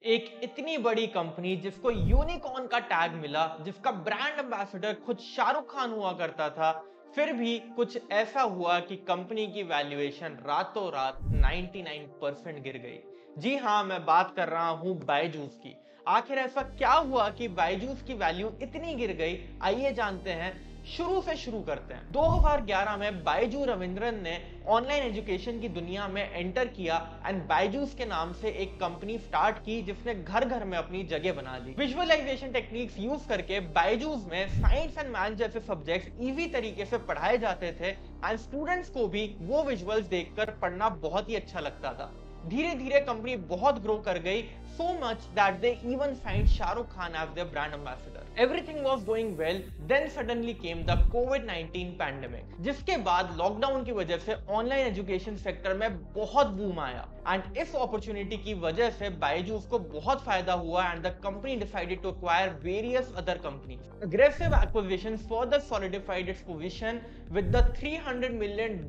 एक इतनी बड़ी कंपनी जिसको यूनिकॉर्न का टैग मिला, जिसका ब्रांड एम्बेसडर खुद शाहरुख खान हुआ करता था, फिर भी कुछ ऐसा हुआ कि कंपनी की वैल्यूएशन रातों रात 99% गिर गई। जी हाँ, मैं बात कर रहा हूँ बायजूस की। आखिर ऐसा क्या हुआ कि बायजूस की वैल्यू इतनी गिर गई? आइए जानते हैं। शुरू से शुरू करते हैं। 2011 में बायजू रविंद्रन ने ऑनलाइन एजुकेशन की दुनिया में एंटर किया एंड बायजूस के नाम से एक कंपनी स्टार्ट की जिसने घर घर में अपनी जगह बना ली। विजुअलाइजेशन टेक्निक्स यूज करके बायजूस में साइंस एंड मैथ्स जैसे सब्जेक्ट्स इजी तरीके से पढ़ाए जाते थे एंड स्टूडेंट्स को भी वो विजुअल्स देखकर पढ़ना बहुत ही अच्छा लगता था। धीरे धीरे कंपनी बहुत ग्रो कर गई, so much that they even signed Shah Rukh Khan as their brand ambassador. Everything was going well, then suddenly came the COVID-19 pandemic, जिसके बाद लॉकडाउन की वजह से ऑनलाइन एजुकेशन सेक्टर में बहुत बूम आया एंड इस अपॉर्चुनिटी की वजह से बायजूस को बहुत फायदा हुआ and the company decided to acquire various other companies. Aggressive acquisitions further solidified its position with the $300 million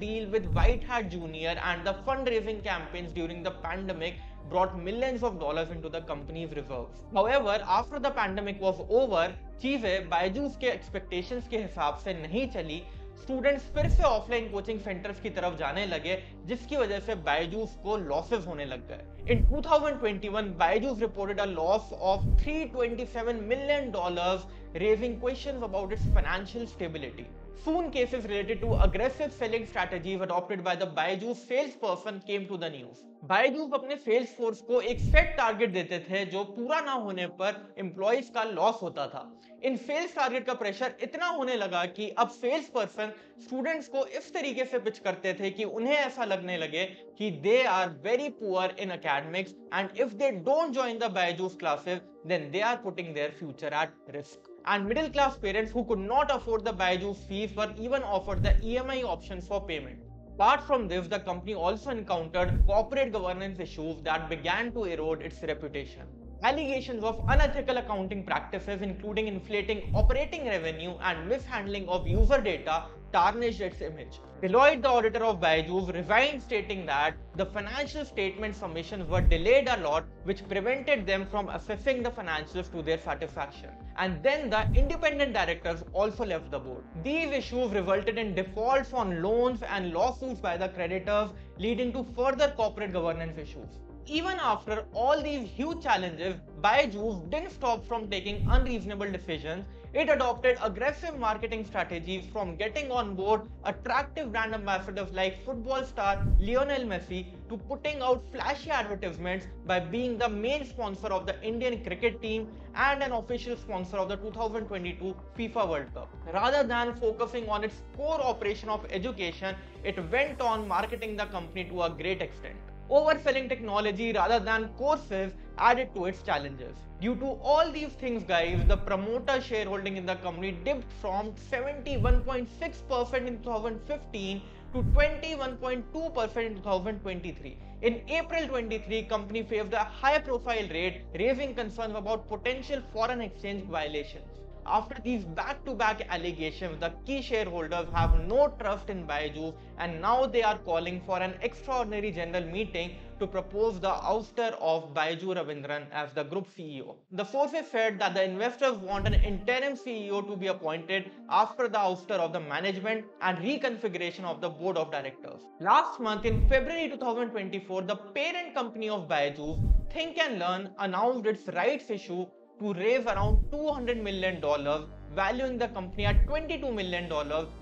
deal with White Hat Jr. and the fundraising campaigns during the pandemic brought millions of dollars into the company's reserves. However, after the pandemic was over, चीजें बायजूस के expectations के हिसाब से नहीं चली. Students फिर से offline coaching centres की तरफ जाने लगे, जिसकी वजह से बायजूस को लॉसेस होने लग गए. In 2021, Byju's reported a loss of $327 million, raising questions about its financial stability. Soon, cases related to aggressive selling strategies adopted by the Byju's salesperson came to the news. Byju's अपने sales force को एक set target देते थे जो पूरा ना होने पर एम्प्लॉइज का लॉस होता था. इन सेल्स टारगेट का प्रेशर इतना होने लगा कि अब सेल्स पर्सन स्टूडेंट्स को इस तरीके से पिच करते थे कि उन्हें ऐसा लगने लगे कि they are very poor in academics and if they don't join the Byju's classes, then they are putting their future at risk. And middle class parents who could not afford the Byju's fees were even offered the EMI options for payment. Apart from this, the company also encountered corporate governance issues that began to erode its reputation. Allegations of unethical accounting practices, including inflating operating revenue and mishandling of user data, tarnished its image. Deloitte, the auditor of Byju's, resigned, stating that the financial statement submissions were delayed a lot, which prevented them from assessing the financials to their satisfaction. And then the independent directors also left the board. These issues resulted in defaults on loans and lawsuits by the creditors, leading to further corporate governance issues. Even after all these huge challenges, Byju's didn't stop from taking unreasonable decisions. It adopted aggressive marketing strategies, from getting on board attractive brand ambassadors like football star Lionel Messi to putting out flashy advertisements by being the main sponsor of the Indian cricket team and an official sponsor of the 2022 FIFA World Cup. Rather than focusing on its core operation of education, it went on marketing the company to a great extent. Overselling technology rather than courses added to its challenges. Due to all these things, guys, the promoter shareholding in the company dipped from 71.6% in 2015 to 21.2% in 2023. In April 23, company faced a high-profile raid, raising concerns about potential foreign exchange violations. After these back-to-back allegations, the key shareholders have no trust in Byju's and now they are calling for an extraordinary general meeting to propose the ouster of Baiju Ravindran as the group CEO. The sources said that the investors want an interim CEO to be appointed after the ouster of the management and reconfiguration of the board of directors. Last month, in February 2024, the parent company of Byju's, Think and Learn, announced its rights issue to raise around $200 million, valuing the company at $22 million,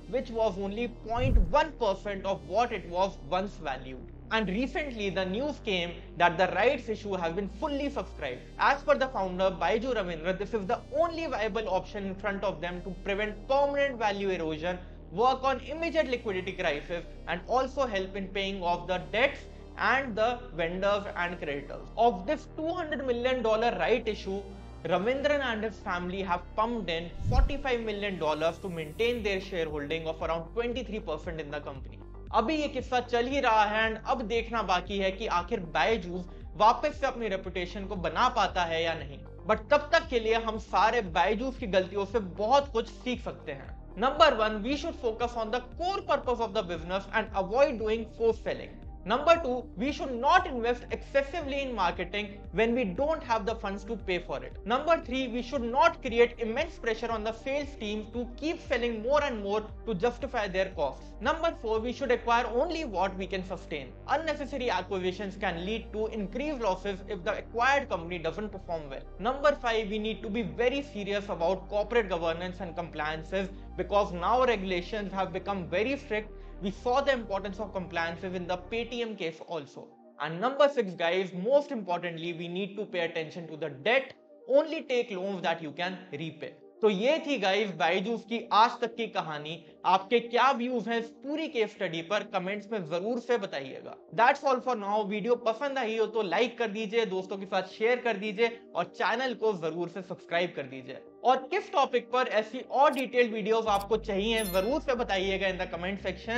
which was only 0.1% of what it was once valued. And recently, the news came that the rights issue has been fully subscribed. As per the founder, Baiju Ravindra, this is the only viable option in front of them to prevent permanent value erosion, work on immediate liquidity crisis, and also help in paying off the debts and the vendors and creditors. Of this $200 million right issue, Ravindran and his family have pumped in $45 million to maintain their shareholding of around 23% in the company. अभी ये किस्सा चल ही रहा है and अब देखना बाकी है कि आखिर बायजूस वापस से अपनी रेपुटेशन को बना पाता है या नहीं. बट तब तक के लिए हम सारे बायजूस की गलतियों से बहुत कुछ सीख सकते हैं. Number 1, we should focus on the core purpose of the business and avoid doing forced selling. Number 2, we should not invest excessively in marketing when we don't have the funds to pay for it. Number 3, we should not create immense pressure on the sales teams to keep selling more and more to justify their costs. Number 4, we should acquire only what we can sustain. Unnecessary acquisitions can lead to increased losses if the acquired company doesn't perform well. Number 5, we need to be very serious about corporate governance and compliances because now regulations have become very strict. We saw the importance of compliances in the Paytm case also. And number 6, guys, most importantly, we need to pay attention to the debt. Only take loans that you can repay. तो ये थी guys Byju's की आज तक की कहानी। आपके क्या व्यूज हैं इस पूरी केस स्टडी पर कमेंट्स में जरूर से बताइएगा। That's all for now. Video पसंद आई हो तो लाइक कर दीजिए, दोस्तों के साथ शेयर कर दीजिए और चैनल को जरूर से सब्सक्राइब कर दीजिए। और किस टॉपिक पर ऐसी और डिटेल्ड वीडियोस आपको चाहिए जरूर से बताइएगा इन द कमेंट सेक्शन।